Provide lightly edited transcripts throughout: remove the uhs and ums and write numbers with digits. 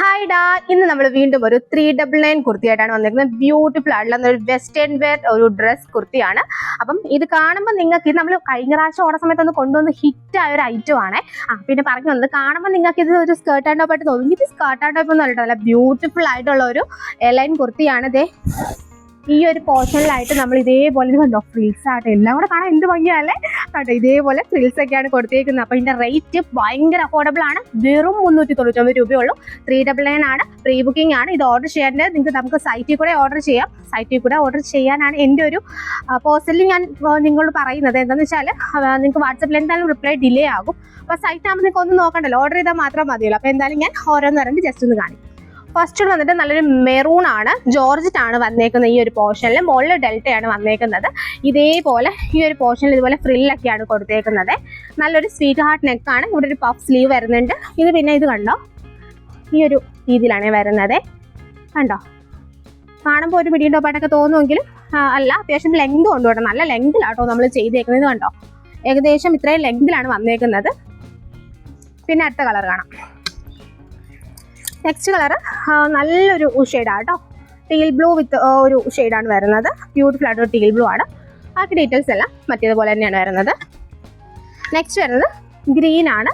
Hi ഡാ, ഇന്ന് നമ്മൾ വീണ്ടും ഒരു 399 കുർത്തിയായിട്ടാണ് വന്നിരിക്കുന്നത്. ബ്യൂട്ടിഫുൾ ആയിട്ടുള്ള ഒരു വെസ്റ്റേൺ വെയർ ഒരു ഡ്രസ് കുർത്തിയാണ്. അപ്പം ഇത് കാണുമ്പോൾ നിങ്ങൾക്ക് ഇത് നമ്മൾ കഴിഞ്ഞ പ്രാവശ്യം ഓണ സമയത്ത് ഒന്ന് കൊണ്ടുവന്ന് ഹിറ്റായ ഒരു ഐറ്റം ആണ്. പിന്നെ പറഞ്ഞു വന്നത് കാണുമ്പോൾ നിങ്ങൾക്ക് ഇത് ഒരു സ്കേർട്ട് ആൻഡ് ടോപ്പ് ആയിട്ട് തോന്നും. ഇത് സ്കേർട്ട് ആൻഡ് ടോപ്പ് ഒന്നും അല്ല, നല്ല ബ്യൂട്ടിഫുൾ ആയിട്ടുള്ള ഒരു എലൈൻ കുർത്തിയാണ്. ഇതേ ഈ ഒരു പോർഷനിലായിട്ട് നമ്മൾ ഇതേപോലെ ഇത് കണ്ടോ, ഫ്രിൽസ് ആയിട്ട് എല്ലാം കൂടെ കാണാൻ എന്ത് ഭംഗിയല്ലേ കേട്ടോ. ഇതേപോലെ ഫ്രിൽസ് ഒക്കെയാണ് കൊടുത്തേക്കുന്നത്. അപ്പോൾ ഇതിൻ്റെ റേറ്റ് ഭയങ്കര അഫോർഡബിൾ ആണ്. വെറും 399 രൂപയുള്ളൂ. 399 ആണ്. പ്രീ ബുക്കിംഗ് ആണ്. ഇത് ഓർഡർ ചെയ്യേണ്ടത് നമുക്ക് സൈറ്റിൽ കൂടെ ഓർഡർ ചെയ്യാം. സൈറ്റിൽ കൂടെ ഓർഡർ ചെയ്യാനാണ് എൻ്റെ ഒരു പേഴ്സണലി ഞാൻ നിങ്ങളോട് പറയുന്നത്. എന്താണെന്ന് വെച്ചാൽ നിങ്ങൾക്ക് വാട്സപ്പിൽ എന്തായാലും റിപ്ലൈ ഡിലേ ആകും. അപ്പോൾ സൈറ്റ് ആകുമ്പോൾ നിങ്ങൾക്ക് ഒന്നും നോക്കണ്ടല്ലോ, ഓർഡർ ചെയ്താൽ മാത്രം മതിയല്ലോ. അപ്പോൾ എന്തായാലും ഞാൻ ഓരോന്ന് പറഞ്ഞ് ജസ്റ്റ് ഒന്ന് കാണിക്കും. ഫസ്റ്റ് വന്നിട്ട് നല്ലൊരു മെറൂൺ ആണ്, ജോർജറ്റ് ആണ് വന്നേക്കുന്നത്. ഈ ഒരു പോർഷനിൽ മുകളിൽ ഡെൽറ്റയാണ് വന്നേക്കുന്നത്. ഇതേപോലെ ഈ ഒരു പോർഷനിൽ ഇതുപോലെ ഫ്രില്ലൊക്കെയാണ് കൊടുത്തേക്കുന്നത്. നല്ലൊരു സ്വീറ്റ് ഹാർട്ട് നെക്കാണ്. ഇവിടെ ഒരു പഫ് സ്ലീവ് വരുന്നുണ്ട്. ഇത് പിന്നെ ഇത് കണ്ടോ, ഈ ഒരു രീതിയിലാണ് വരുന്നത്. കണ്ടോ, കാണുമ്പോൾ ഒരു മിഡിയം ടോപ്പായിട്ടൊക്കെ തോന്നുമെങ്കിലും അല്ല, അത്യാവശ്യം ലെങ്ത് കൊണ്ടുപോകണം. നല്ല ലെങ്തിലാട്ടോ നമ്മൾ ചെയ്തേക്കുന്നത്. കണ്ടോ, ഏകദേശം ഇത്രയും ലെങ്തിലാണ് വന്നേക്കുന്നത്. പിന്നെ അടുത്ത കളർ കാണാം. നെക്സ്റ്റ് കളർ നല്ലൊരു ഷെയ്ഡാണ് കേട്ടോ. ടീൽ ബ്ലൂ വിത്ത് ഒരു ഷെയ്ഡാണ് വരുന്നത്. ബ്യൂട്ടിഫുൾ ആയിട്ടൊരു ടീൽ ബ്ലൂ ആണ്. ബാക്കി ഡീറ്റെയിൽസ് എല്ലാം മറ്റേതുപോലെ തന്നെയാണ് വരുന്നത്. നെക്സ്റ്റ് വരുന്നത് ഗ്രീൻ ആണ്.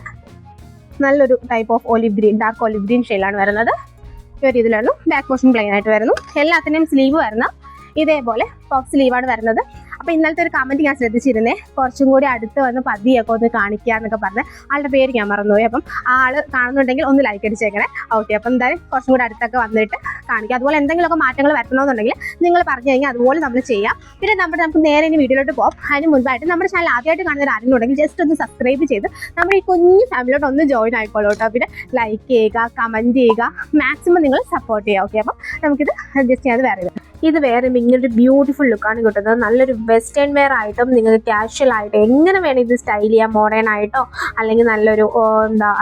നല്ലൊരു type of olive green, dark olive green ഷെയ്ഡാണ് വരുന്നത്. ഈ ഒരു ഇതിലാണ്. ബാക്ക് പോർഷൻ പ്ലെയിൻ ആയിട്ട് വരുന്നു. എല്ലാത്തിൻ്റെയും സ്ലീവ് വരുന്ന ഇതേപോലെ പഫ് സ്ലീവാണ് വരുന്നത്. അപ്പോൾ ഇന്നലത്തെ ഒരു കമൻറ്റ് ഞാൻ ശ്രദ്ധിച്ചിരുന്നേ, കുറച്ചും കൂടി അടുത്ത് വന്ന് പതിയൊക്കെ ഒന്ന് കാണിക്കുക എന്നൊക്കെ പറഞ്ഞ്. ആളുടെ പേര് ഞാൻ മറന്നുപോയി. അപ്പം ആള് കാണുന്നുണ്ടെങ്കിൽ ഒന്ന് ലൈക്ക് അടിച്ചേക്കണേ. ഓക്കെ, അപ്പം എന്തായാലും കുറച്ചും കൂടി അടുത്തൊക്കെ വന്നിട്ട് കാണിക്കുക. അതുപോലെ എന്തെങ്കിലുമൊക്കെ മാറ്റങ്ങൾ വരുത്തണമെന്നുണ്ടെങ്കിൽ നിങ്ങൾ പറഞ്ഞു കഴിഞ്ഞാൽ അതുപോലെ നമ്മൾ ചെയ്യാം. പിന്നെ നമുക്ക് നേരെ ഇനി വീഡിയോയിലോട്ട് പോകാം. അതിന് മുൻപായിട്ട് നമ്മുടെ ചാനൽ ആദ്യമായിട്ട് കാണുന്ന ആരെങ്കിലും ഉണ്ടെങ്കിൽ ജസ്റ്റ് ഒന്ന് സബ്സ്ക്രൈബ് ചെയ്ത് നമ്മുടെ ഈ കുഞ്ഞു ഫാമിലിയോട്ട് ഒന്ന് ജോയിൻ ആയിക്കോളൂ കേട്ടോ. പിന്നെ ലൈക്ക് ചെയ്യുക, കമൻറ്റ് ചെയ്യുക, മാക്സിമം നിങ്ങൾ സപ്പോർട്ട് ചെയ്യുക. ഓക്കെ, അപ്പം നമുക്കിത് ജസ്റ്റ് ചെയ്യാതെ വേറെ ഇത് വേറെ ഇങ്ങനൊരു ബ്യൂട്ടിഫുൾ ലുക്കാണ് കിട്ടുന്നത്. നല്ലൊരു വെസ്റ്റേൺ വെയർ ആയിട്ടും നിങ്ങൾക്ക് ക്യാഷ്വൽ ആയിട്ട് എങ്ങനെ വേണം ഇത് സ്റ്റൈൽ ചെയ്യാം. മോഡേൺ ആയിട്ടോ അല്ലെങ്കിൽ നല്ലൊരു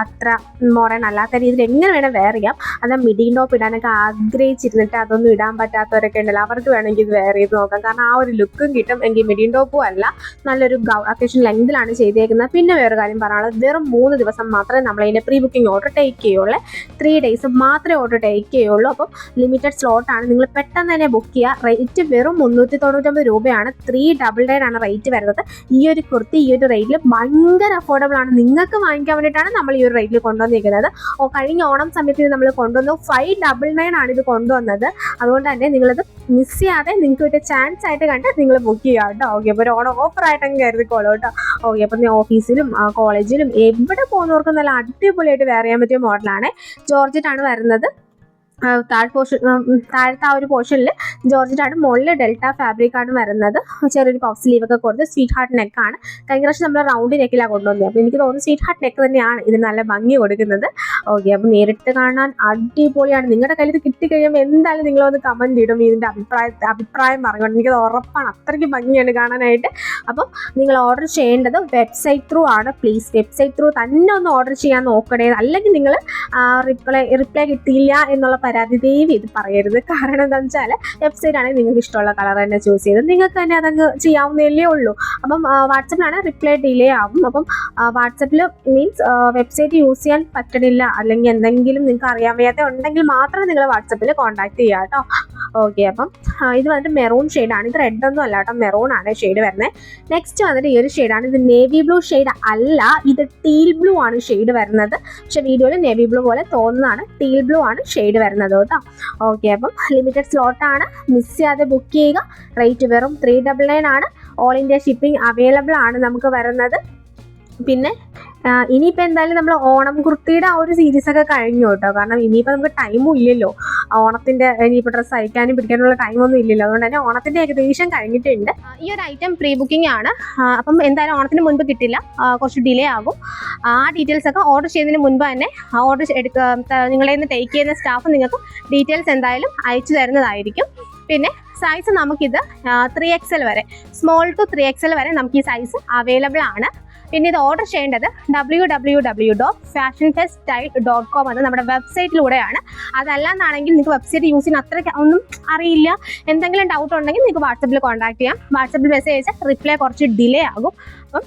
അത്ര മോഡേൺ അല്ലാത്ത രീതിയിൽ എങ്ങനെ വേണം വെയർ ചെയ്യാം. അത് മിഡി ടോപ്പ് ഇടാനൊക്കെ ആഗ്രഹിച്ചിരുന്നിട്ട് അതൊന്നും ഇടാൻ പറ്റാത്തവരൊക്കെ ഉണ്ടല്ലോ, അവർക്ക് വേണമെങ്കിൽ ഇത് വെയർ ചെയ്ത് നോക്കാം. കാരണം ആ ഒരു ലുക്കും കിട്ടും. എങ്കിൽ മിഡി ടോപ്പും അല്ല, നല്ലൊരു അത്യാവശ്യം ലെങ്തിലാണ് ചെയ്തേക്കുന്നത്. പിന്നെ വേറൊരു കാര്യം പറയാനുള്ളത്, വെറും 3 ദിവസം മാത്രമേ നമ്മളതിൻ്റെ പ്രീ ബുക്കിംഗ് ഓർഡർ ടേക്ക് ചെയ്യുള്ളൂ. 3 days മാത്രമേ ഓർഡർ ടേക്ക് ചെയ്യുള്ളൂ. അപ്പം ലിമിറ്റഡ് സ്ലോട്ടാണ്. നിങ്ങൾ പെട്ടെന്ന് തന്നെ ബുക്ക് ചെയ്യുക. റേറ്റ് വെറും 399 രൂപയാണ്. 399 ആണ് റേറ്റ് വരുന്നത്. ഈ ഒരു കുർത്തി ഈ ഒരു റേറ്റിൽ ഭയങ്കര അഫോർഡബിൾ ആണ്. നിങ്ങൾക്ക് വാങ്ങിക്കാൻ വേണ്ടിയിട്ടാണ് നമ്മൾ ഈ ഒരു റേറ്റിൽ കൊണ്ടുവന്നിരിക്കുന്നത്. കഴിഞ്ഞ ഓണം സമയത്ത് നമ്മൾ കൊണ്ടുവന്നു 599 ആണ് ഇത് കൊണ്ടുവന്നത്. അതുകൊണ്ട് തന്നെ നിങ്ങളിത് മിസ് ചെയ്യാതെ നിങ്ങൾക്ക് ഒരു ചാൻസ് ആയിട്ട് കണ്ട് നിങ്ങൾ ബുക്ക് ചെയ്യുക കേട്ടോ. ഓക്കെ, അപ്പോൾ ഒരു ഓണം ഓഫറായിട്ടങ്ങ് കരുതിക്കോളൂ കേട്ടോ. ഓക്കെ, അപ്പം ഓഫീസിലും കോളേജിലും എവിടെ പോകുന്നവർക്കും നല്ല അടിപൊളിയായിട്ട് വെയർ ചെയ്യാൻ പറ്റിയ മോഡലാണ്. ജോർജറ്റ് ആണ് വരുന്നത്. താഴത്തെ ആ ഒരു പോർഷനിൽ ജോർജറ്റ് ആണ്. മുകളിൽ ഡെൽറ്റ ഫാബ്രിക് ആണ് വരുന്നത്. ചെറിയൊരു പഫ് സ്ലീവ് ഒക്കെ കൊടുത്ത് സ്വീറ്റ് ഹാർട്ട് നെക്കാണ്. കഴിഞ്ഞ പ്രാവശ്യം നമ്മൾ റൗണ്ട് നെക്കിലാണ് കൊണ്ടുവന്നത്. അപ്പോൾ എനിക്ക് തോന്നുന്നു സ്വീറ്റ് ഹാർട്ട് നെക്ക് തന്നെയാണ് ഇതിന് നല്ല ഭംഗി കൊടുക്കുന്നത്. ഓക്കെ, അപ്പോൾ നേരിട്ട് കാണാൻ അടിപൊളിയാണ്. നിങ്ങളുടെ കയ്യിൽ ഇത് കിട്ടിക്കഴിയുമ്പോൾ എന്തായാലും നിങ്ങളൊന്ന് കമൻറ്റ് ഇടും ഇതിൻ്റെ അഭിപ്രായം പറഞ്ഞുകൊണ്ട്. എനിക്കത് ഉറപ്പാണ്, അത്രയ്ക്ക് ഭംഗിയാണ് കാണാനായിട്ട്. അപ്പം നിങ്ങൾ ഓർഡർ ചെയ്യേണ്ടത് വെബ്സൈറ്റ് ത്രൂ ആണ്. പ്ലീസ് വെബ്സൈറ്റ് ത്രൂ തന്നെ ഒന്ന് ഓർഡർ ചെയ്യാൻ നോക്കണേ. അല്ലെങ്കിൽ നിങ്ങൾ റിപ്ലൈ കിട്ടിയില്ല എന്നുള്ള പരാതി ദയവ് ഇത് പറയരുത്. കാരണം എന്താണെന്ന് വെച്ചാൽ വെബ്സൈറ്റ് ആണെങ്കിൽ നിങ്ങൾക്ക് ഇഷ്ടമുള്ള കളർ തന്നെ ചൂസ് ചെയ്ത് നിങ്ങൾക്ക് തന്നെ അതങ്ങ് ചെയ്യാവുന്നതല്ലേ ഉള്ളൂ. അപ്പം വാട്സപ്പിലാണ് റിപ്ലൈ ഡിലേ ആവും. അപ്പം വാട്സപ്പിൽ മീൻസ് വെബ്സൈറ്റ് യൂസ് ചെയ്യാൻ പറ്റണില്ല അല്ലെങ്കിൽ എന്തെങ്കിലും നിങ്ങൾക്ക് അറിയാൻ വയ്യാത്ത ഉണ്ടെങ്കിൽ മാത്രം നിങ്ങൾ വാട്സപ്പിൽ കോൺടാക്ട് ചെയ്യുക കേട്ടോ. ഓക്കെ, അപ്പം ഇത് വന്നിട്ട് മെറൂൺ ഷെയ്ഡാണ്. ഇത് റെഡ് ഒന്നും അല്ല കേട്ടോ, മെറൂൺ ആണ് ഷെയ്ഡ് വരുന്നത്. നെക്സ്റ്റ് വന്നിട്ട് ഈ ഒരു ഷെയ്ഡാണ്. ഇത് നേവി ബ്ലൂ ഷെയ്ഡ് അല്ല, ഇത് ടീൽ ബ്ലൂ ആണ് ഷെയ്ഡ് വരുന്നത്. പക്ഷെ വീഡിയോയിൽ നേവി ബ്ലൂ പോലെ തോന്നുന്നതാണ്. ടീൽ ബ്ലൂ ആണ് ഷെയ്ഡ് വരുന്നത് കേട്ടോ. ഓക്കെ, അപ്പം ലിമിറ്റഡ് സ്ലോട്ടാണ്. മിസ് ചെയ്യാതെ ബുക്ക് ചെയ്യുക. റേറ്റ് വെറും 399 ആണ്. ഓൾ ഇന്ത്യ ഷിപ്പിംഗ് അവൈലബിൾ ആണ് നമുക്ക് വരുന്നത്. പിന്നെ ഇനിയിപ്പോൾ എന്തായാലും നമ്മൾ ഓണം കുർത്തിയുടെ ആ ഒരു സീരീസൊക്കെ കഴിഞ്ഞു കേട്ടോ. കാരണം ഇനിയിപ്പോൾ നമുക്ക് ടൈമും ഇല്ലല്ലോ. ഓണത്തിൻ്റെ ഇനിയിപ്പോൾ ഡ്രസ്സ് അയക്കാനും പിടിക്കാനുള്ള ടൈമൊന്നും ഇല്ലല്ലോ. അതുകൊണ്ട് തന്നെ ഓണത്തിൻ്റെ ഏകദേശം കഴിഞ്ഞിട്ടുണ്ട്. ഈ ഒരു ഐറ്റം പ്രീ ബുക്കിംഗ് ആണ്. അപ്പം എന്തായാലും ഓണത്തിന് മുൻപ് കിട്ടില്ല, കുറച്ച് ഡിലേ ആകും. ആ ഡീറ്റെയിൽസ് ഒക്കെ ഓർഡർ ചെയ്യുന്നതിന് മുൻപ് തന്നെ ഓർഡർ നിങ്ങളെ നിന്ന് ടേക്ക് ചെയ്യുന്ന സ്റ്റാഫ് നിങ്ങൾക്ക് ഡീറ്റെയിൽസ് എന്തായാലും അയച്ചു തരുന്നതായിരിക്കും. പിന്നെ സൈസ് നമുക്കിത് 3XL വരെ, സ്മോൾ ടു 3XL വരെ നമുക്ക് ഈ സൈസ് അവൈലബിൾ ആണ്. പിന്നെ ഇത് ഓർഡർ ചെയ്യേണ്ടത് www.fashionfeststyle.com എന്ന നമ്മുടെ വെബ്സൈറ്റിലൂടെയാണ്. അതല്ലാന്നാണെങ്കിൽ നിങ്ങൾക്ക് വെബ്സൈറ്റ് യൂസ് ചെയ്യുന്ന അത്ര ഒന്നും അറിയില്ല, എന്തെങ്കിലും ഡൗട്ട് ഉണ്ടെങ്കിൽ നിങ്ങൾക്ക് വാട്സപ്പിൽ കോൺടാക്ട് ചെയ്യാം. വാട്സപ്പിൽ മെസ്സേജ് അയച്ചാൽ റിപ്ലൈ കുറച്ച് ഡിലേ ആകും. അപ്പം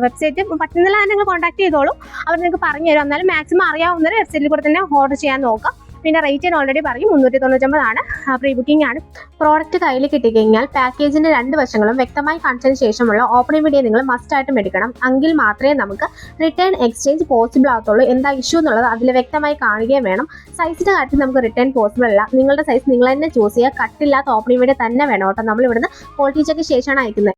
വെബ്സൈറ്റ് പറ്റുന്നില്ല നിങ്ങൾ കോൺടാക്ട് ചെയ്തോളൂ, അവർ നിങ്ങൾക്ക് പറഞ്ഞു തരും. എന്നാലും മാക്സിമം അറിയാവുന്നവർ വെബ്സൈറ്റിൽ കൂടെ തന്നെ ഓർഡർ ചെയ്യാൻ നോക്കാം. പിന്നെ റേറ്റ് ഞാൻ ഓൾറെഡി പറയും 399 പ്രീ ബുക്കിംഗ് ആണ്. പ്രോഡക്റ്റ് കയ്യിൽ കിട്ടിക്കഴിഞ്ഞാൽ പാക്കേജിന്റെ 2 വശങ്ങളും വ്യക്തമായി കാണിച്ചതിന് ശേഷമുള്ള ഓപ്പണിംഗ് വീഡിയോ നിങ്ങൾ മസ്റ്റ് ആയിട്ടും എടുക്കണം. എങ്കിൽ മാത്രമേ നമുക്ക് റിട്ടേൺ എക്സ്ചേഞ്ച് പോസിബിൾ ആകത്തുള്ളൂ. എന്താ ഇഷ്യൂ എന്നുള്ളത് അതിൽ വ്യക്തമായി കാണുകയും വേണം. സൈസിന്റെ കാര്യത്തിൽ നമുക്ക് റിട്ടേൺ പോസിബിൾ അല്ല. നിങ്ങളുടെ സൈസ് നിങ്ങൾ തന്നെ ചൂസ് ചെയ്യുക. കട്ടില്ലാത്ത ഓപ്പണിംഗ് വീഡിയോ തന്നെ വേണം കേട്ടോ. നമ്മൾ ഇവിടുന്ന് ക്വാളിറ്റി ചെക്ക് ശേഷമാണ് അയക്കുന്നത്.